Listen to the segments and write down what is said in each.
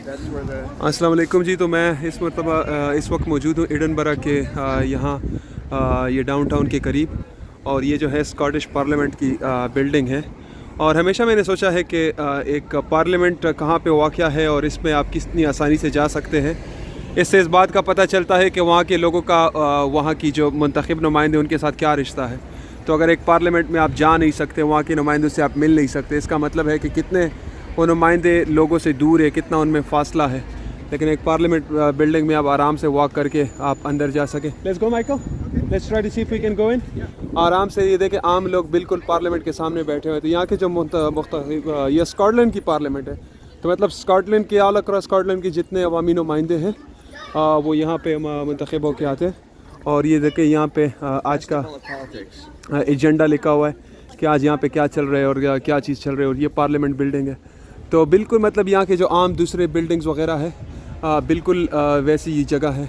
अस्सलाम वालेकुम जी। तो मैं इस मरतबा इस वक्त मौजूद हूँ एडनबरा के यहाँ ये डाउन टाउन के करीब, और ये जो है स्कॉटिश पार्लियामेंट की बिल्डिंग है। और हमेशा मैंने सोचा है कि एक पार्लियामेंट कहाँ पे वाक़या है और इसमें आप कितनी आसानी से जा सकते हैं। इससे इस बात का पता चलता है कि वहाँ के लोगों का वहाँ की जो मुंतखब नुमाइंदे उनके साथ क्या रिश्ता है। तो अगर एक पार्लियामेंट में आप जा नहीं सकते, वहाँ के नुमाइंदों से आप मिल नहीं सकते, इसका मतलब है कि कितने वो नुमाइंदे लोगों से दूर है, कितना उनमें फ़ासला है। लेकिन एक पार्लियामेंट बिल्डिंग में आप आराम से वॉक करके आप अंदर जा सकें। Let's go Michael, let's try to see if we can go in. आराम से ये देखें, आम लोग बिल्कुल पार्लियामेंट के सामने बैठे हुए हैं। तो यहाँ के जो ये स्कॉटलैंड की पार्लियामेंट है, तो मतलब स्कॉटलैंड के ऑल अक्रॉस स्कॉटलैंड के जितने अवामी नुमाइंदे हैं वो यहाँ पे मुंतखब होकर आते हैं। और ये देखें यहाँ पे आज का एजेंडा लिखा हुआ है कि आज यहाँ पे क्या चल रहा है और क्या चीज़ चल रही है। और ये पार्लियामेंट बिल्डिंग है, तो बिल्कुल मतलब यहाँ के जो आम दूसरे बिल्डिंग्स वगैरह है बिल्कुल वैसी ही जगह है,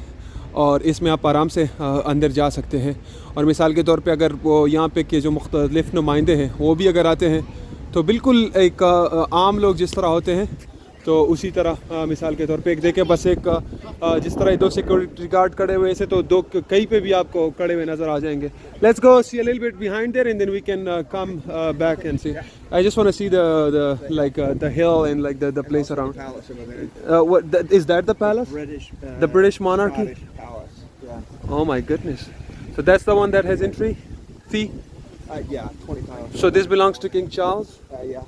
और इसमें आप आराम से अंदर जा सकते हैं। और मिसाल के तौर पे अगर वो यहाँ पे के जो मुख्तलिफ नुमाइंदे हैं वो भी अगर आते हैं, तो बिल्कुल एक आम लोग जिस तरह होते हैं तो उसी तरह मिसाल के तौर पे एक देखें, बस एक जिस तरह दो सिक्योरिटी गार्ड खड़े हुए ऐसे, तो दो कहीं पे भी आपको खड़े हुए नज़र आ जाएंगे। Let's go see a little bit behind there and then we can come back and see. I just want to see the like the hill and like the place around. Is that the palace? The British monarchy? Scottish palace. Yeah. Oh my goodness. So that's the one that has entry fee? Yeah, £20. So this belongs to King Charles? Yeah.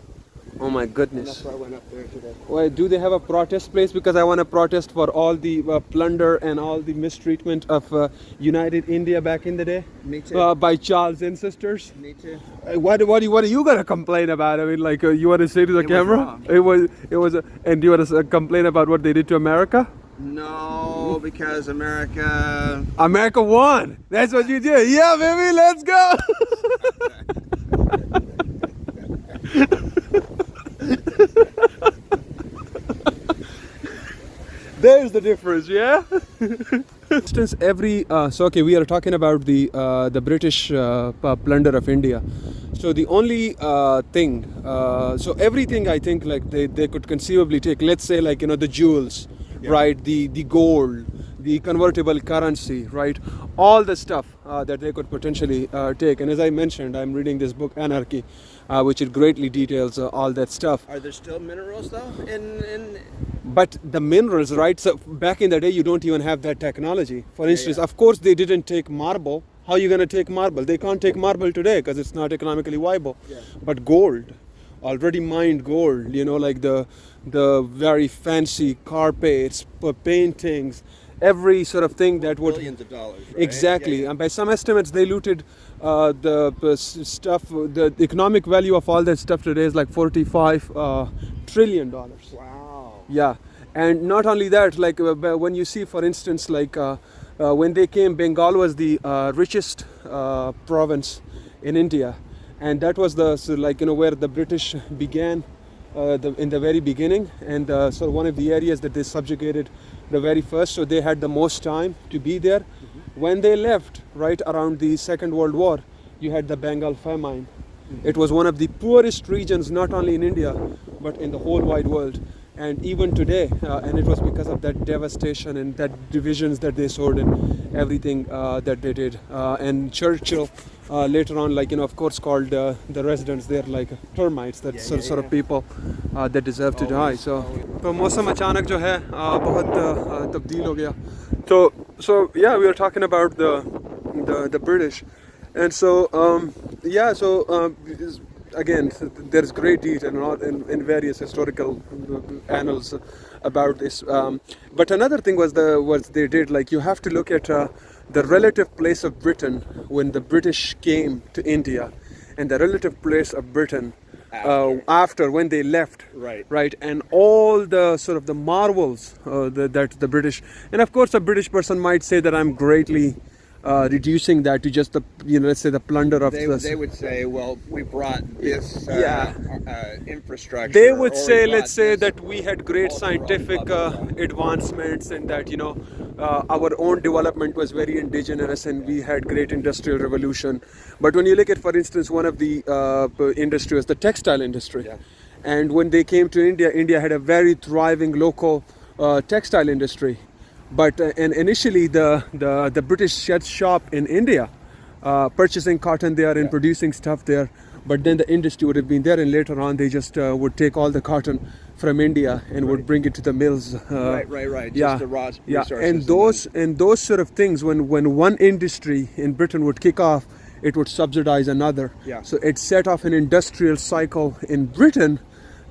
Oh my And goodness. that's why I went up there today. Well, do they have a protest place? Because I want to protest for all the plunder and all the mistreatment of United India back in the day. Me too. By Charles' ancestors. Me too. What are you gonna complain about? I mean, like you want to say to the It was camera? wrong. It was, and you want to complain about what they did to America? No, because America. America won. That's what you did. Yeah, baby, let's go. There's the difference, yeah. For instance, so okay, we are talking about the British plunder of India. So the only thing, so everything I think like they could conceivably take. Let's say like the jewels, right? The gold, the convertible currency, right? All the stuff that they could potentially take. And as I mentioned, I'm reading this book Anarchy, which it greatly details all that stuff. Are there still minerals though? But the minerals, right? So back in the day, you don't even have that technology. For instance, of course, they didn't take marble. How are you going to take marble? They can't take marble today because it's not economically viable. Yeah. But gold, already mined gold, like the very fancy carpets, paintings, every sort of thing that would Billions of dollars, right? Exactly. Yeah. And by some estimates, they looted the stuff. The economic value of all that stuff today is like $45 trillion. Wow. Yeah, and not only that, like when you see, for instance, like when they came, Bengal was the richest province in India, and that was where the British began in the very beginning, and so one of the areas that they subjugated the very first. So they had the most time to be there. Mm-hmm. When they left, right around the Second World War, you had the Bengal famine. Mm-hmm. It was one of the poorest regions, not only in India, but in the whole wide world. And even today, and it was because of that devastation and that divisions that they sowed and everything that they did. And Churchill later on, of course, called the residents there like termites, that sort of people that deserve to die. So मौसम अचानक जो है बहुत तब्दील हो गया. So yeah, we were talking about the British, and so again, there's great detail in various historical annals about this. But another thing was they did, like, you have to look at the relative place of Britain when the British came to India, and the relative place of Britain after when they left. Right, and all the sort of the marvels that the British, and of course a British person might say that I'm greatly reducing that to just the let's say the plunder of they would say, well, we brought this infrastructure. They would say, let's say that we had great scientific advancements, and that our own development was very indigenous and we had great industrial revolution. But when you look at, for instance, one of the industries, the textile industry, and when they came to India had a very thriving local textile industry. But and initially the British set shop in India, purchasing cotton there and producing stuff there. But then the industry would have been there, and later on they just would take all the cotton from India and would bring it to the mills. Right. Yeah, Just the raw yeah. resources. And those sort of things, when one industry in Britain would kick off, it would subsidize another. Yeah. So it set off an industrial cycle in Britain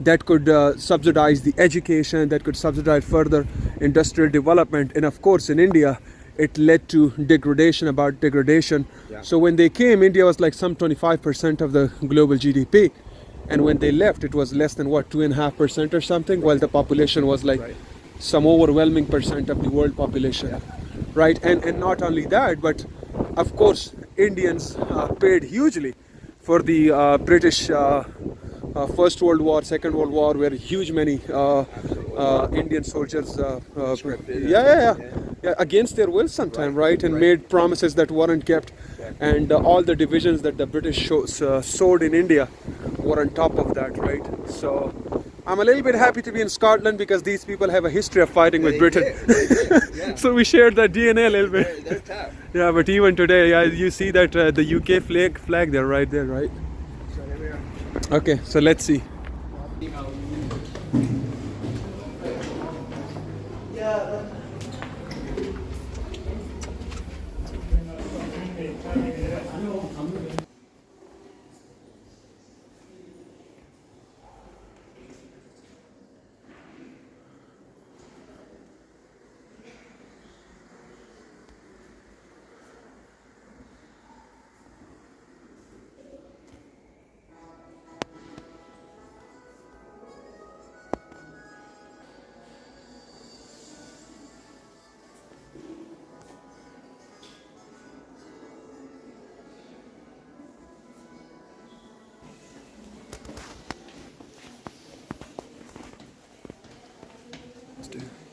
that could subsidize the education, that could subsidize further industrial development. And of course, in India, it led to degradation. Yeah. So when they came, India was like some 25% of the global GDP. And when they left, it was less than 2.5% or something, while the population was like some overwhelming percent of the world population. Yeah. Right? And not only that, but of course, Indians paid hugely for the British First World War, Second World War, where huge many Indian soldiers against their will sometime, right? And made promises that weren't kept. And all the divisions that the British sowed in India were on top of that, right? So I'm a little bit happy to be in Scotland because these people have a history of fighting with Britain. They did, yeah. So we shared that DNA a little bit. They're tough. Yeah, but even today, you see that the UK flag there, right there, right? So here we are. Okay, so let's see. Let's do it.